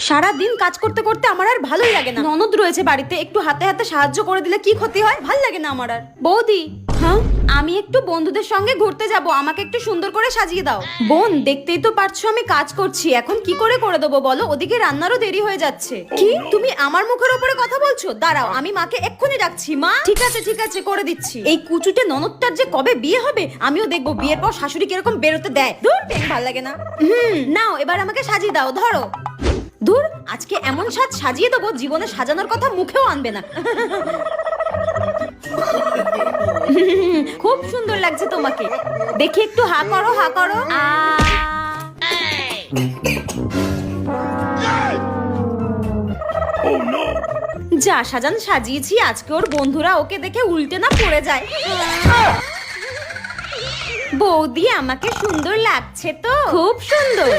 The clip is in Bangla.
সারা দিন কাজ করতে করতে আমার আর ভালোই লাগে না। ননদ রয়েছে বাড়িতে, একটু হাতে হাতে সাহায্য করে দিলে কি ক্ষতি হয়? ভাল লাগে না আমার আর। বৌদি, হ্যাঁ আমি একটু বন্ধুদের সঙ্গে ঘুরতে যাব, আমাকে একটু সুন্দর করে সাজিয়ে দাও। বোন, দেখতেই তো পারছো আমি কাজ করছি, এখন কি করে দেবো বলো? ওদিকে রান্নারও দেরি হয়ে যাচ্ছে। কি তুমি আমার মুখের উপরে কথা বলছো? দাঁড়াও, আমি মাকে এক্ষুনি ডাকছি। মা, ঠিক আছে ঠিক আছে, করে দিচ্ছি। এই কুচুটে ননদটার যে কবে বিয়ে হবে আমিও দেখবো, বিয়ের পর শাশুড়ি কিরকম বেরোতে দেয়। ধুর, ভাল লাগে না। নাও এবার আমাকে সাজিয়ে দাও, ধরো। ধুর, আজকে এমন সাজ সাজিয়ে দেবো জীবনে সাজানোর কথা মুখেও আনবে না। খুব সুন্দর লাগছে তোমাকে, দেখি একটু হা করো, হা করো। যা সাজান সাজিয়েছি, আজকে ওর বন্ধুরা ওকে দেখে উল্টে না পড়ে যায়। বৌদি, আমাকে সুন্দর লাগছে তো? খুব সুন্দর।